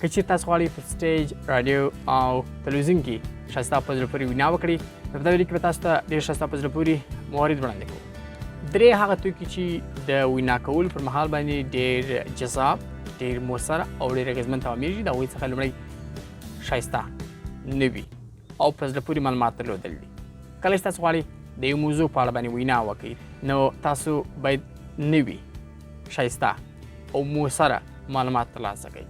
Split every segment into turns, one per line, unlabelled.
که چیرې تاسو غواړئ په سټیج راډیو او تلویزیون کې ښایسته په زړه پورې وینا وکړئ نو په دا ویډیو کې به تاسو ته ډېر ښایسته په زړه پورې موارد وړاندې کوو. درې هغه توکي چې د وینا کولو پر مهال باندې ډېر جذاب، ډېر مؤثر او ډېر اغېزمن تمامېږي. د هغوی څخه لومړی ښایسته، نوي او په زړه پورې معلومات درلودل دي. کله چې تاسو غواړئ د یو موضوع په اړه باندې وینا وکړئ نو تاسو باید نوي، ښایسته او مؤثره معلومات ترلاسه کړئ.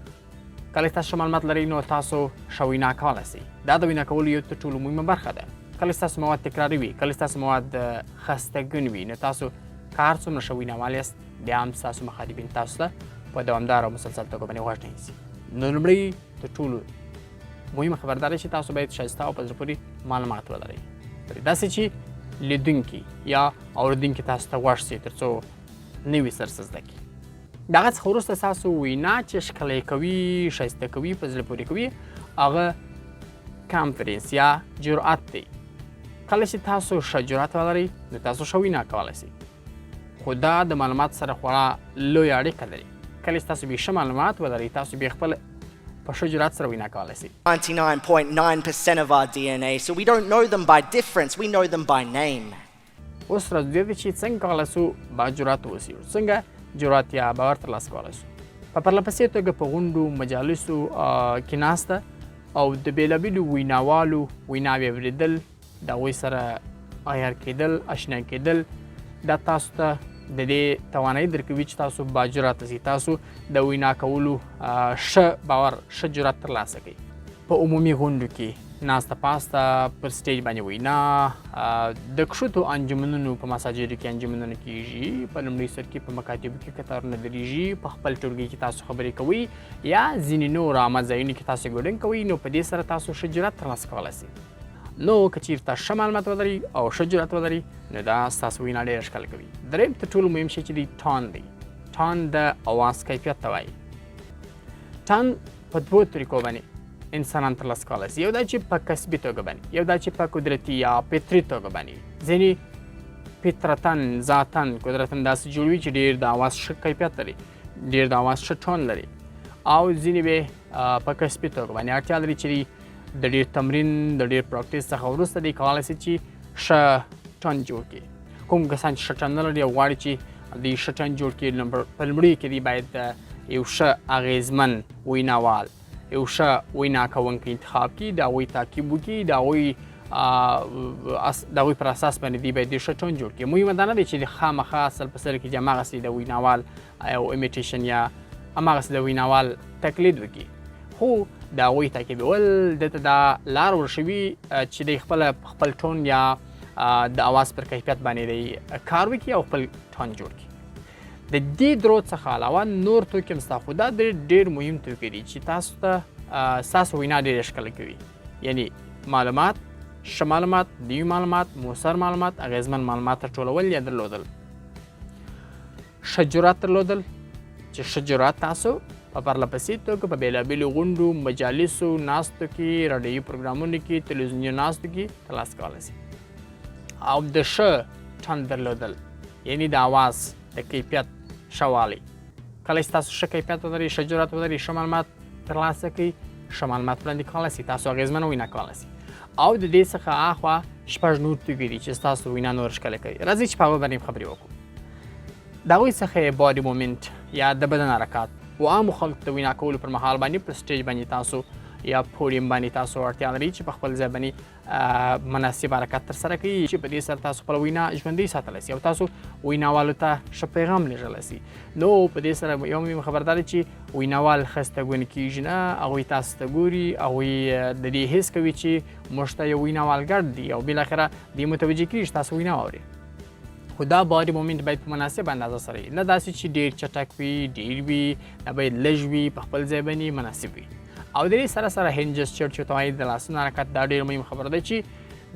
کله چې تاسو ښه معلومات لرئ نو تاسو ښه وینا کولی شئ. دا د وینا کولو یو تر ټولو مهمه برخه ده. کله چې تاسو مواد تکراري وي، کله چې تاسو مواد خستهګون وي نو تاسو که هر څومره ښه ویناوال یاست بیا هم ستاسو مخاطبین تاسو ته په دوامداره او مسلسل توګه باندې غوږ نه نیسي. نو لومړی تر ټولو مهمه خبر دا ده چې تاسو باید ښایسته او په زړه پورې معلومات ولرئ، داسې چې لیدونکي یا اورېدونکي تاسو ته غوږ شي تر څو نوي څه زده کړي. د هغه څخه وروسته ستاسو وینا چې ښکلی کوي، ښایسته کوي، په زړه پورې کوي، هغه کانفیډنس یا جرأت دی. کله چې تاسو ښه جرأت ولرئ نو تاسو ښه وینا کولی شئ. خو دا د معلومات سره خورا لویه اړیکه لري. کله چې تاسو بې ښه معلومات ولرئ تاسو بیا خپل په ښه جرأت سره وینا کولی شئ.
99.9% of our DNA, so we don't know them by difference, we know them by name.
اوس راځو دې ته چې څنګه کولی شو با جرأت واوسو، څنګه جرأت یا باور ترلاسه کولی شو. په پرله پسې توګه په غونډو، مجالسو کې ناسته او د بېلابېلو ویناوالو ویناوې اورېدل، د هغوی سره عیار کېدل، اشنا کېدل، دا تاسو ته د دې توانایي درکوي چې تاسو با جرأته شئ، تاسو د وینا کولو ښه باور، ښه جرأت ترلاسه کړئ. په عمومي غونډو کې ناسته پاسته، پر سټیج باندې وینا، د کښتو انجمنونو په مساجدو کې انجمنونه کېږي، په لومړي سر کې په مکاتبو کې کتارونه درېږي، په خپل ټولګي کې تاسو خبرې کوئ یا ځینې نور عامه ځایونو کې تاسو ګډون کوئ نو په دې سره تاسو ښه جرأت ترلاسه کولی شئ. نو که چېرته ښه معلومات ولرئ او ښه جرأت ولرئ نو دا ستاسو وینا ډېره ښکلې کوي. درېیم تر ټولو مهم شی چې دی ټون دی. ټون د اواز کیفیت ته وایي. ټون په دوو طریقو باندې انسانان ترلاسه کولی شي. یو دا چې په کسبي توګه باندې، یو دا چې په قدرتي یا فطري توګه باندې. ځینې فطرتاً، ذاتاً، قدرتاً داسې جوړ وي چې ډېر د اواز ښه کیفیت لري، ډېر د اواز ښه ټون لري، او ځینې به په کسبي توګه باندې اړتیا لري چې د ډېر تمرین، د ډېر پراکټیس څخه وروسته دی کولی شي چې ښه ټون جوړ کړي. کوم کسان چې ښه ټون نه لري او غواړي چې دوی ښه ټون جوړ کړي په لومړیو کې دی باید یو ښه اغېزمن ویناوال، یو ښه وینا کوونکی انتخاب کړي، د هغوی تعقیب وکړي، د هغوی پر اساس باندې دی باید ډېر ښه ټون جوړ کړي. مهمه دا نه دی چې خامخا اصل په سر کې چې هماغسې د ویناوال او امیټیشن یا هماغسې د ویناوال تقلید وکړي، خو د هغوی تعقیبول دته دا لار ورښوي چې دی خپل ټون یا د اواز پر کیفیت باندې دی کار وکړي او خپل ټون جوړ کړي. د دې درو څخه علاوه نور توکي هم شته، خو دا ډېر مهم توکي دي چې تاسو ته ستاسو وینا ډېره ښکلې کوي. یعنې معلومات، ښه معلومات، نوي معلومات، مؤثر معلومات، اغېزمن معلومات راټولول یا درلودل. ښه جرأت درلودل چې ښه جرأت تاسو په پرله پسې توګه په بېلابېلو غونډو، مجالسو، ناستو کې، راډیوي پروګرامونو کې، تلویزیوني ناستو کې ترلاسه کولی شئ. او د ښه ټون درلودل یعنې د اواز د کیفیت ښه والی. کله چې تاسو ښه کیفیت ولرئ، ښه جرأت ولرئ، ښه معلومات ترلاسه کړئ، ښه معلومات وړاندې کولی شئ، تاسو اغېزمنه وینا کولی شئ. او د دې څخه اخوا شپږ نور توکي دي چې ستاسو وینا نور ښکلې کوي. راځئ چې په هغو باندې خبرې وکړو. د هغوی څخه یې باډي مومنټ یا د بدن حرکات و عامو خلکو ته وینا کولو پر مهال باندې په سټیج باندې تاسو یا پوډیم باندې تاسو اړتیا لرئ چې په خپل ځای باندې مناسب حرکت ترسره کړئ چې په دې سره تاسو خپله وینا ژوندۍ ساتلی شئ او تاسو ویناوالو ته ښه پیغام لېږلی شئ. نو په دې سره یو مهم خبر دا دی چې ویناوال خستهګون کېږي نه، هغوی تاسو ته ګوري، هغوی د دې حس کوي چې موږ ته یو ویناوال ګډ دی او بالاخره دې متوجه کېږي چې تاسو وینا واورئ. خو دا باډي مومنټ باید په مناسب اندازه سره وي، نه داسې چې ډېر چټک وي، ډېر وي، دا باید لږ وي، په خپل ځای باندې مناسب وي. او د دې سره سره هینډ جسچر چې ورته وایي د لاسونو حرکت، دا ډېر مهم خبره ده چې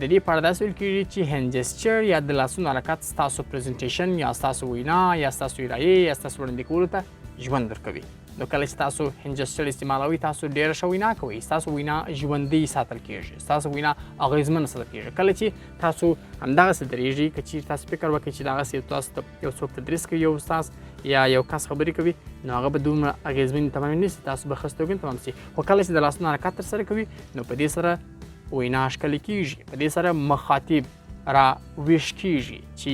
د دې په اړه داسې ویل کېږي چې هینډ جسچر یا د لاسونو حرکت ستاسو پریزنټیشن یا ستاسو وینا یا ستاسو ارایې یا ستاسو وړاندې کولو ته ژوند ورکوي. نو کله چې تاسو هینډ جسچر استعمالوئ تاسو ډېره ښه وینا کوئ، ستاسو وینا ژوندۍ ساتل کېږي، ستاسو وینا اغېزمنه ساتل کېږي. کله چې تاسو همدغسې درېږئ، که چېرې تاسو فکر وکړئ چې دغسې تاسو ته یو څوک تدریس کوي، یو استاد یا یو کس خبرې کوي نو هغه به دومره اغېزمن تمام نه شي، تاسو به ښه ستوګن تمام شي. خو کله چې د لاسونو حرکت ترسره کوي نو په دې سره وینا ښکلې کېږي، په دې سره مخاطب را ویش کېږي چې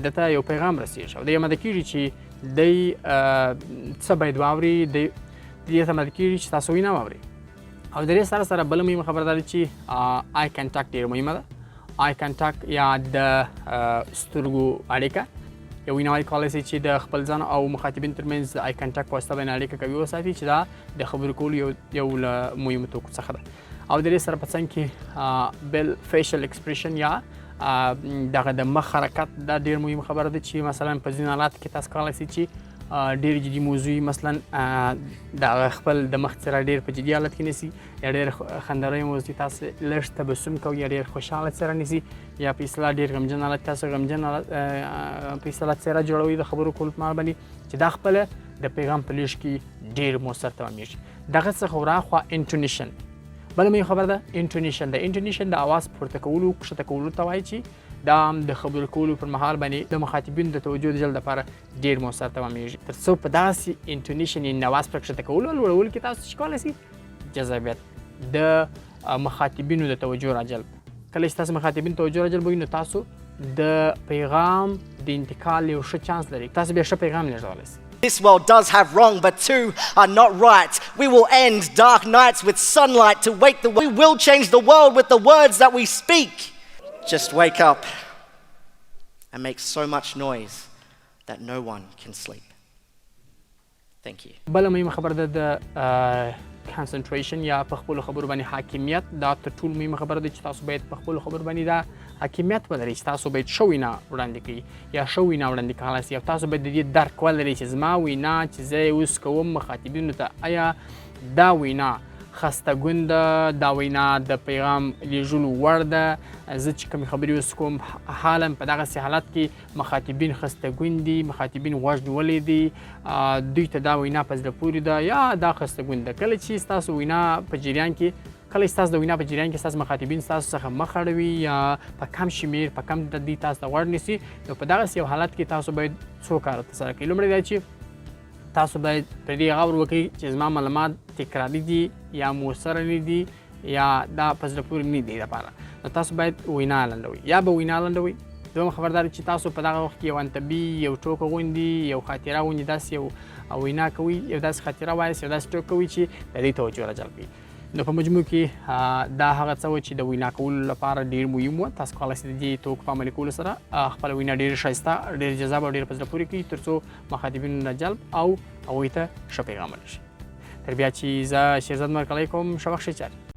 دته یو پیغام رسېږي او د یې اماده کېږي چې دی څه باید واوري، دی دې ته اماده کېږي چې تاسو وینا واورئ. او د دې سره سره بله مهمه خبره دا ده چې آی کنټاکټ ډېره مهمه ده. آی کنټاکټ یا د سترګو اړیکه یو ویناوال کولی شي چې د خپل ځان او مخاطبین ترمنځ د آی کنټاکټ په واسطه باندې اړیکه قوي وساتي چې دا د خبرو کولو یو له مهمو توکو څخه ده. او د دې سره په څنګ کې بل فیشل ایکسپریشن یا دغه د مخ حرکت دا ډېر مهمه خبره ده چې مثلا په ځینو حالاتو کې تاسو کولی شئ چې ډېر جدي موضوع مثلا د خپل د مخ څېره ډېر په جدي حالت کې نیسي یا ډېر خندروي موضوع تاسو لږ تبسم کوئ یا ډېر خوشحاله څېره نیسي یا په اصطلاح ډېر غمجن حالت تاسو غمجن په اصطلاح څېره جوړوئ د خبرو کولو په مهال باندې چې دا خپله د پیغام په لیږد کې ډېر مؤثر تمامېږي. دغه څخه وراخوا انټونیشن بله مهمه خبره ده. انټونیشن د اواز پورته کولو کښته کولو ته وایي چې دا هم د خبرو کولو پر مهال باندې د مخاطبینو د توجه د جلب لپاره ډېر مؤثر تمامېږي. تر څو په داسې انټونیشن یعنې اواز پر کښته کولو او لوړولو کې تاسو چې کولی شئ جذابیت د مخاطبینو د توجه راجلب. کله چې تاسو مخاطبینو توجه راجلبوي نو تاسو د پیغام د انتقال یو ښه چانس لري، تاسو بیا ښه پیغام لېږدولی شئ.
This world does have wrong, but two are not right. We will end dark nights with sunlight to wake the world. We will change the world with the words that we speak. Just wake up and make so much noise that no one can sleep. Thank you.
بله مهمه خبره ده د کانسنټریشن یا په خپلو خبرو باندې حاکمیت. دا تر ټولو مهمه خبره ده چې تاسو باید په خپلو خبرو باندې دا حاکمیت ولرئ چې تاسو باید ښه وینا وړاندې کړئ یا ښه وینا وړاندې کولی شئ او تاسو باید د دې درک ولرئ چې زما وینا چې زه یې اوس کوم مخاطبینو ته آیا دا وینا خسته ګون ده، دا وینا د پیغام لیږلو وړ ده، زه چې کومې خبرې اوس کوم حالا په دغسې حالت کې مخاطبین خسته ګون دي، مخاطبین غوږ نیولی دي، دوی ته دا وینا په زړه پورې ده یا دا خسته ګون ده. کله چې ستاسو وینا په جریان کې کله چې تاسو د وینا په جریان کې ستاسو مخاطبین ستاسو څخه مخ اړوي یا په کم شمېر په کم د دوی تاسو ته غوږ نیسي نو په دغسې یو حالت کې تاسو باید څو کاره ترسره کړئ. لومړی دا چې تاسو باید پر دې غور وکړئ چې زما معلومات تکراري دي یا مؤثره نه دي یا دا په زړه پورې نه دي دپاره، نو تاسو باید وینا لنډوئ یا به وینا لنډوئ. دویمه خبر دا چې تاسو په دغه وخت کې یو انتبی یو ټوکه غوندې یو خاطره غوندې داسې یو وینا کوئ، یو داسې خاطره وایاست، یو داسې ټوک کوئ چې د دې توجه راجلب کړي. نو په مجموع کې دا هغه څه وه چې د وینا کولو لپاره ډېر مهم وه. تاسو کولی شئ د دې توکو په عملي کولو سره خپله وینا ډېره ښایسته، ډېر جذابه او ډېر په زړه پورې کړئ تر څو مخاطبینو نه جلب او هغوی ته ښه پیغام ورسي. تر بیا چې زه شیرزاد مرکلی کوم ښه وخت ښه چارې.